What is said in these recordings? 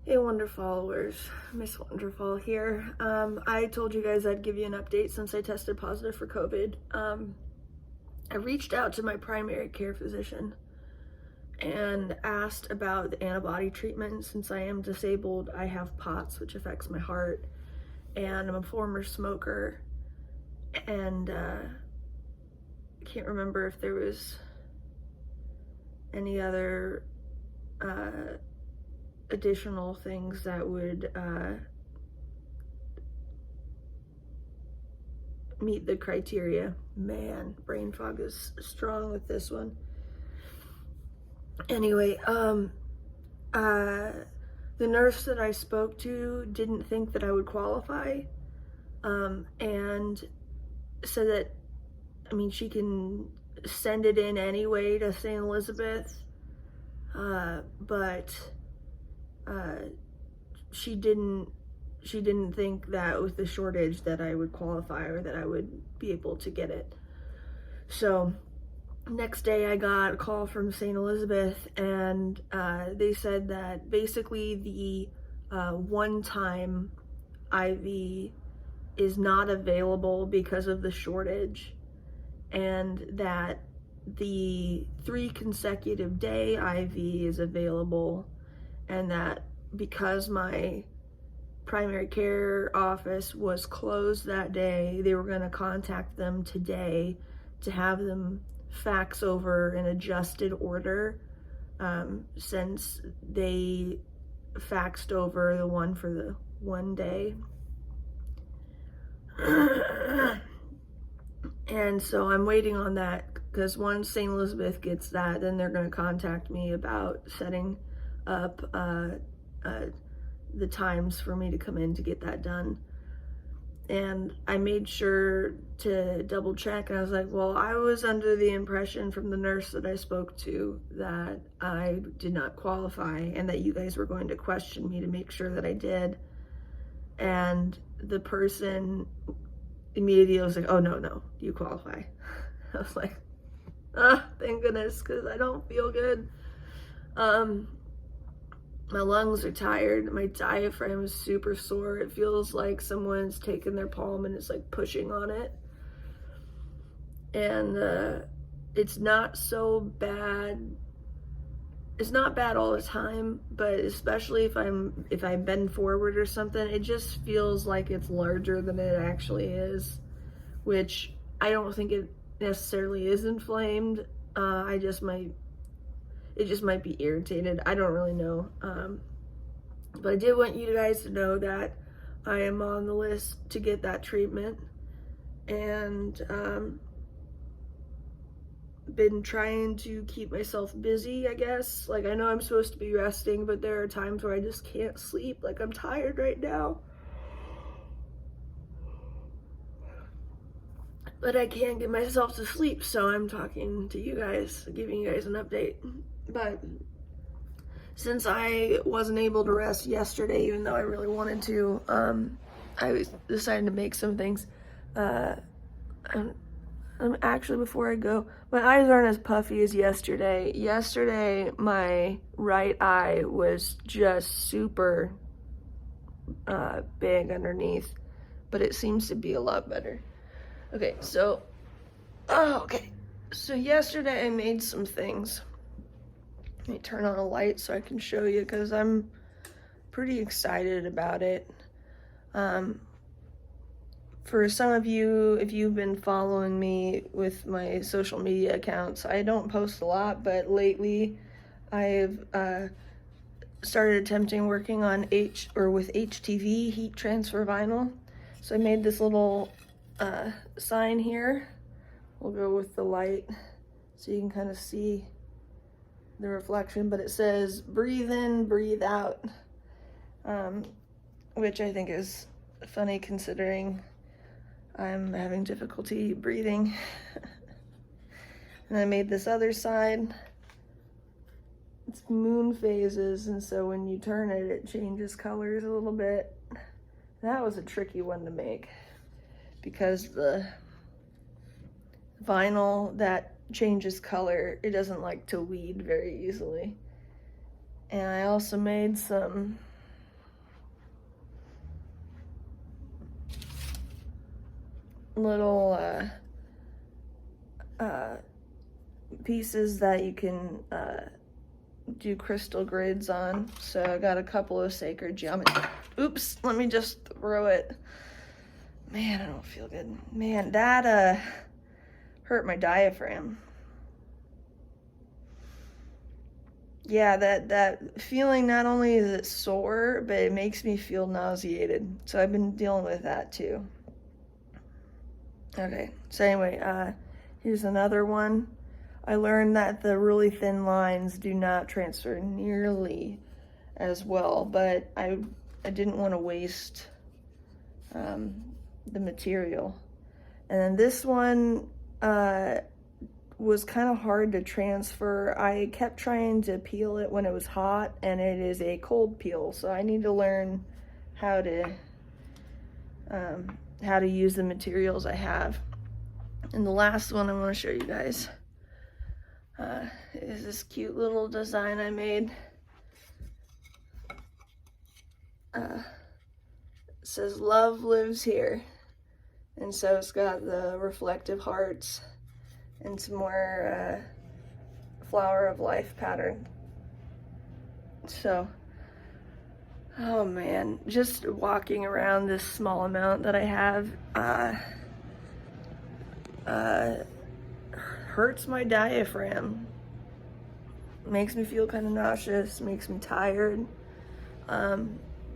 Hey Wonder followers, Miss Wonderfall here. I told you guys I'd give you an update since I tested positive for COVID. I reached out to my primary care physician and asked about the antibody treatment. Since I am disabled, I have POTS, which affects my heart, and I'm a former smoker, and I can't remember if there was any other additional things that would meet the criteria. Man, brain fog is strong with this one. Anyway, the nurse that I spoke to didn't think that I would qualify, and said that, I mean, she can send it in anyway to St. Elizabeth, but she didn't think that with the shortage that I would qualify or that I would be able to get it. So next day I got a call from St. Elizabeth, and they said that basically the one-time IV is not available because of the shortage, and that the 3 consecutive day IV is available, and that because my primary care office was closed that day, they were going to contact them today to have them fax over an adjusted order, since they faxed over the one for the one day. And so I'm waiting on that, because once St. Elizabeth gets that, then they're going to contact me about setting up the times for me to come in to get that done. And I made sure to double check, and I was like, well, I was under the impression from the nurse that I spoke to that I did not qualify, and that you guys were going to question me to make sure that I did. And the person immediately was like, oh, no, you qualify. I was like, thank goodness, because I don't feel good. My lungs are tired. My diaphragm is super sore. It feels like someone's taken their palm and it's like pushing on it. And it's not so bad. It's not bad all the time, but especially if I bend forward or something, it just feels like it's larger than it actually is, which I don't think it necessarily is inflamed. It just might be irritated. I don't really know. But I did want you guys to know that I am on the list to get that treatment, and been trying to keep myself busy, I guess. Like, I know I'm supposed to be resting, but there are times where I just can't sleep. Like, I'm tired right now, but I can't get myself to sleep, so I'm talking to you guys, giving you guys an update. But since I wasn't able to rest yesterday, even though I really wanted to, I decided to make some things. Actually, before I go, my eyes aren't as puffy as yesterday. Yesterday, my right eye was just super big underneath, but it seems to be a lot better. Okay, so yesterday I made some things. Let me turn on a light so I can show you, because I'm pretty excited about it. For some of you, if you've been following me with my social media accounts, I don't post a lot, but lately I've started attempting working on with HTV, heat transfer vinyl. So I made this little sign here. We'll go with the light so you can kind of see the reflection, but it says breathe in, breathe out, which I think is funny considering I'm having difficulty breathing. And I made this other side. It's moon phases, and so when you turn it, it changes colors a little bit. That was a tricky one to make, because the vinyl that changes color, it doesn't like to weed very easily. And I also made some little pieces that you can do crystal grids on. So I got a couple of sacred geometry. Oops, let me just throw it. Man, I don't feel good. Man, that hurt my diaphragm. Yeah, that feeling, not only is it sore, but it makes me feel nauseated. So I've been dealing with that too. Okay, so anyway, here's another one. I learned that the really thin lines do not transfer nearly as well, but I didn't want to waste the material. And then this one was kind of hard to transfer. I kept trying to peel it when it was hot, and it is a cold peel, so I need to learn how to use the materials I have. And the last one I want to show you guys is this cute little design I made. It says love lives here, and so it's got the reflective hearts and some more flower of life pattern. So, oh man, just walking around this small amount that I have hurts my diaphragm, makes me feel kind of nauseous, makes me tired,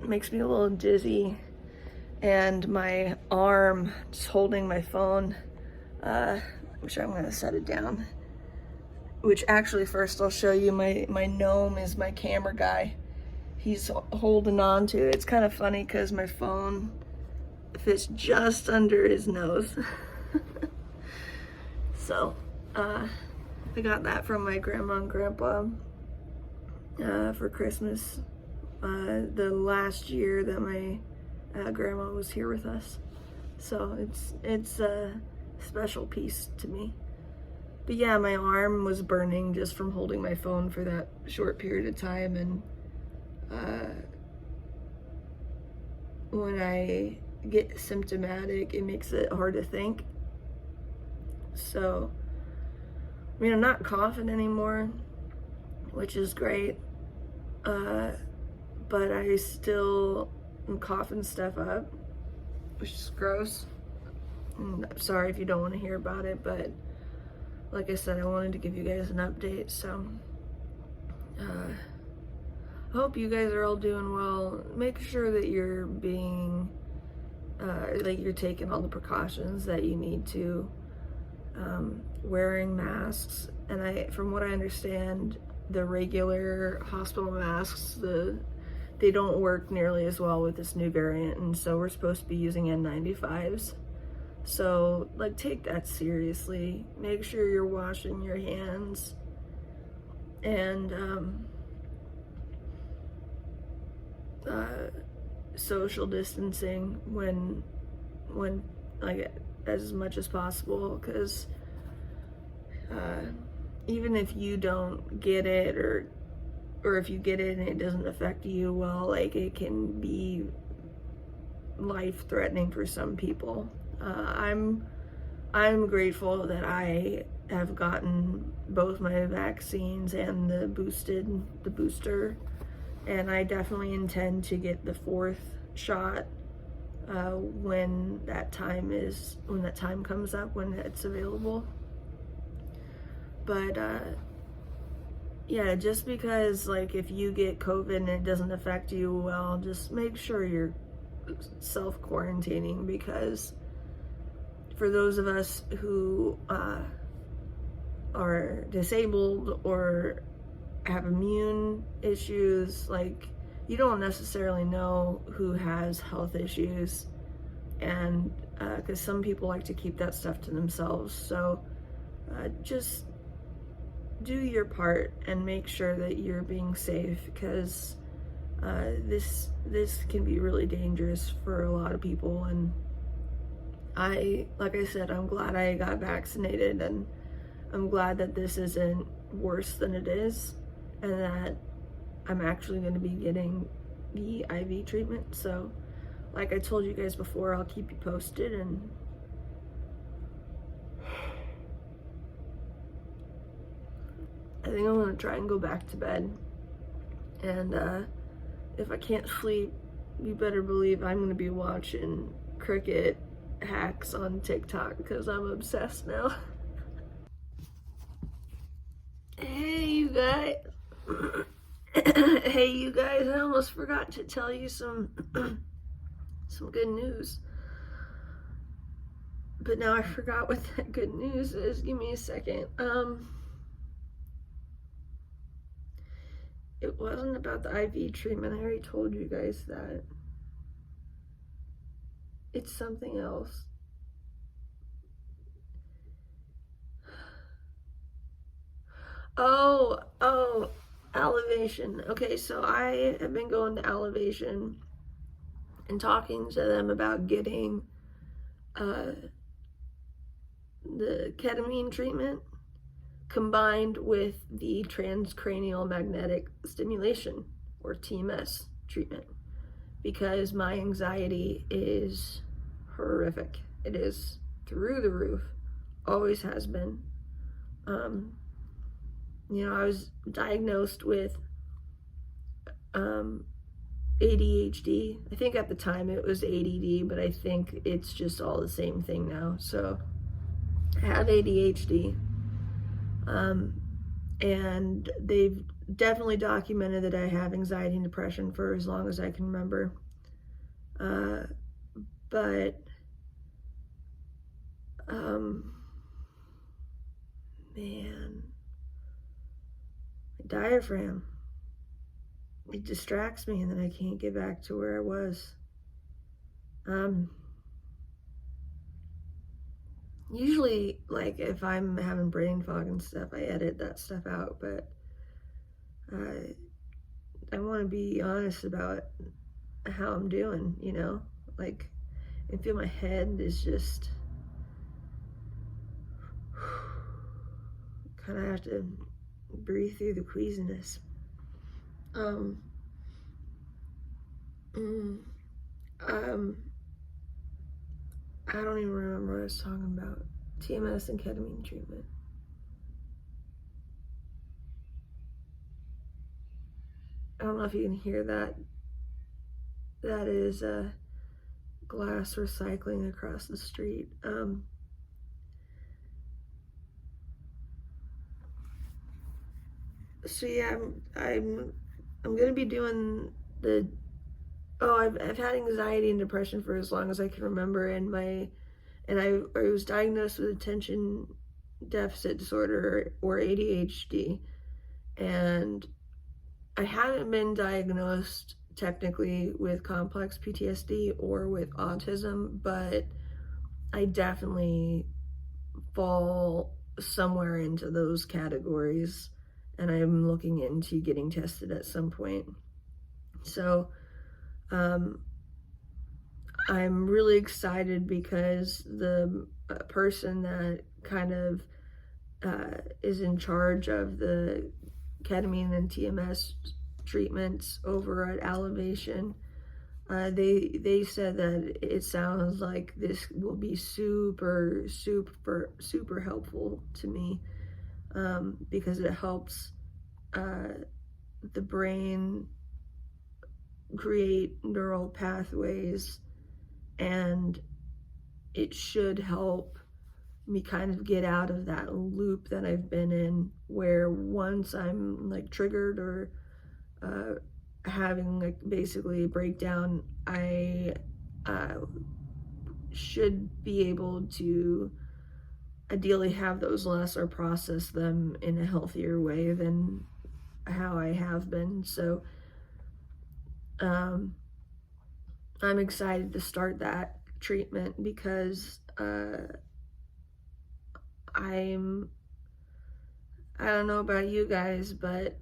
makes me a little dizzy, and my arm just holding my phone, which I'm gonna set it down, which actually first I'll show you my gnome is my camera guy. He's holding on to it. It's kind of funny because my phone fits just under his nose. So I got that from my grandma and grandpa for Christmas, the last year that my grandma was here with us. So it's a special piece to me. But yeah, my arm was burning just from holding my phone for that short period of time, and when I get symptomatic, it makes it hard to think. So, I mean, I'm not coughing anymore, which is great, but I still am coughing stuff up, which is gross. And I'm sorry if you don't want to hear about it, but like I said, I wanted to give you guys an update. So I hope you guys are all doing well. Make sure that you're being like you're taking all the precautions that you need to, wearing masks. And from what I understand, the regular hospital masks, they don't work nearly as well with this new variant, and so we're supposed to be using N95s. So, like, take that seriously. Make sure you're washing your hands, and social distancing when like as much as possible, because even if you don't get it, or if you get it and it doesn't affect you, well, like, it can be life-threatening for some people. I'm grateful that I have gotten both my vaccines and the booster, and I definitely intend to get the 4th shot when that time comes up, when it's available. But yeah, just because, like, if you get COVID and it doesn't affect you, well, just make sure you're self-quarantining, because for those of us who are disabled or have immune issues, like, you don't necessarily know who has health issues, and because some people like to keep that stuff to themselves. So just do your part and make sure that you're being safe, because this can be really dangerous for a lot of people. And like I said, I'm glad I got vaccinated, and I'm glad that this isn't worse than it is, and that I'm actually going to be getting the IV treatment. So like I told you guys before, I'll keep you posted, and think I'm gonna try and go back to bed. And if I can't sleep, you better believe I'm gonna be watching cricket hacks on TikTok because I'm obsessed now. Hey, you guys. Hey, you guys, I almost forgot to tell you some good news. But now I forgot what that good news is. Give me a second. It wasn't about the IV treatment. I already told you guys that. It's something else. Oh, Elevation. Okay, so I have been going to Elevation and talking to them about getting the ketamine treatment combined with the transcranial magnetic stimulation, or TMS treatment, because my anxiety is horrific. It is through the roof, always has been. I was diagnosed with ADHD. I think at the time it was ADD, but I think it's just all the same thing now. So I have ADHD. And they've definitely documented that I have anxiety and depression for as long as I can remember. But man, my diaphragm, it distracts me and then I can't get back to where I was. Usually, like, if I'm having brain fog and stuff, I edit that stuff out, but I want to be honest about how I'm doing, like, I feel my head is just kind of have to breathe through the queasiness. I don't even remember what I was talking about. TMS and ketamine treatment. I don't know if you can hear that. That is glass recycling across the street. So yeah, I'm gonna be doing the. I've had anxiety and depression for as long as I can remember, and I was diagnosed with attention deficit disorder, or ADHD, and I haven't been diagnosed technically with complex PTSD or with autism, but I definitely fall somewhere into those categories, and I'm looking into getting tested at some point. So I'm really excited because the person that kind of is in charge of the ketamine and TMS treatments over at Elevation, they said that it sounds like this will be super helpful to me, because it helps the brain create neural pathways, and it should help me kind of get out of that loop that I've been in, where once I'm like triggered or having like basically a breakdown, I should be able to ideally have those less or process them in a healthier way than how I have been. So I'm excited to start that treatment because I don't know about you guys, but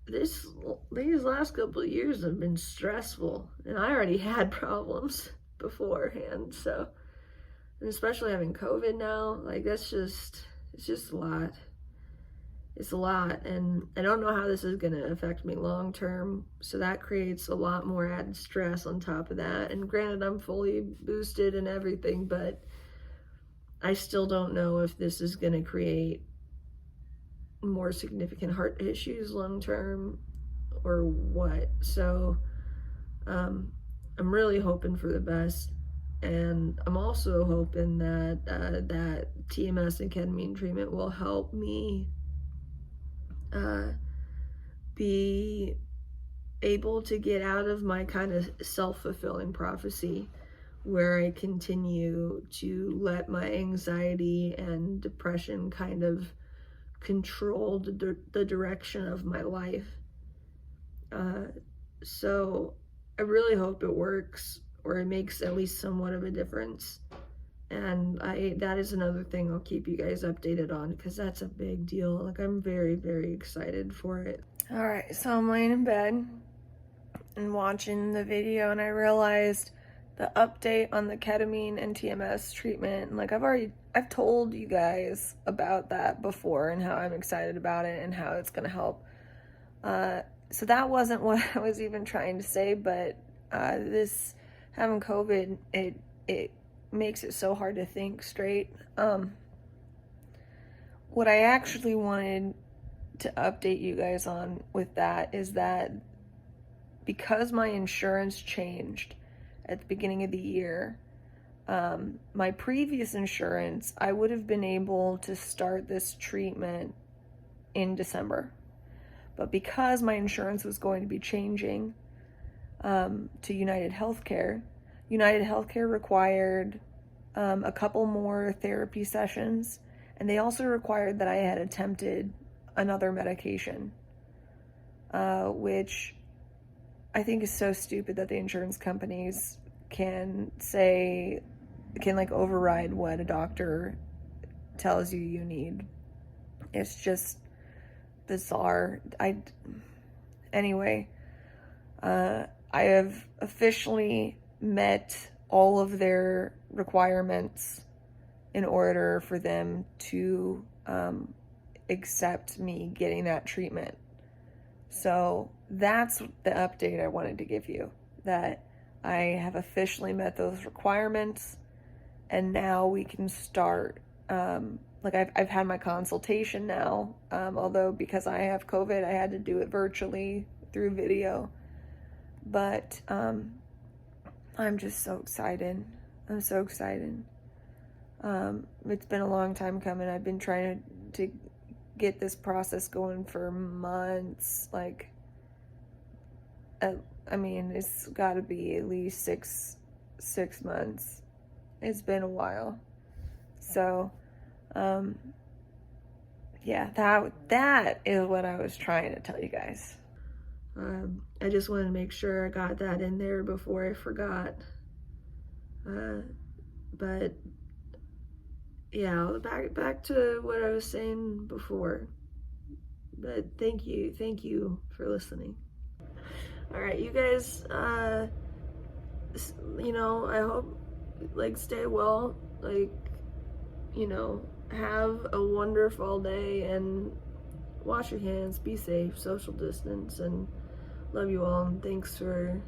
these last couple of years have been stressful, and I already had problems beforehand. So, and especially having COVID now, like it's just a lot. It's a lot, and I don't know how this is going to affect me long term, so that creates a lot more added stress on top of that. And granted, I'm fully boosted and everything, but I still don't know if this is going to create more significant heart issues long term or what. So I'm really hoping for the best, and I'm also hoping that that TMS and ketamine treatment will help me be able to get out of my kind of self-fulfilling prophecy where I continue to let my anxiety and depression kind of control the direction of my life. So I really hope it works, or it makes at least somewhat of a difference. And that is another thing I'll keep you guys updated on, because that's a big deal. Like, I'm very, very excited for it. All right, so I'm laying in bed and watching the video, and I realized the update on the ketamine and TMS treatment. Like, I've told you guys about that before and how I'm excited about it and how it's gonna help. So that wasn't what I was even trying to say, but this having COVID, it makes it so hard to think straight. What I actually wanted to update you guys on with that is that because my insurance changed at the beginning of the year, my previous insurance, I would have been able to start this treatment in December. But because my insurance was going to be changing to United Healthcare required a couple more therapy sessions, and they also required that I had attempted another medication, which I think is so stupid that the insurance companies can like override what a doctor tells you need. It's just bizarre. Anyway, I have officially met all of their requirements in order for them to accept me getting that treatment. So that's the update I wanted to give you, that I have officially met those requirements, and now we can start. Like, I've had my consultation now, although because I have COVID, I had to do it virtually through video. But I'm just so excited. I'm so excited. It's been a long time coming. I've been trying to get this process going for months. Like, I mean, it's got to be at least six months. It's been a while. So, yeah, that is what I was trying to tell you guys. I just wanted to make sure I got that in there before I forgot. But yeah, back to what I was saying before. But thank you for listening. All right, you guys, you know, I hope, like, stay well, like, you know, have a wonderful day, and wash your hands, be safe, social distance, and love you all, and thanks for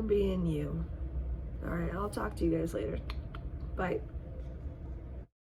being you. All right, I'll talk to you guys later. Bye.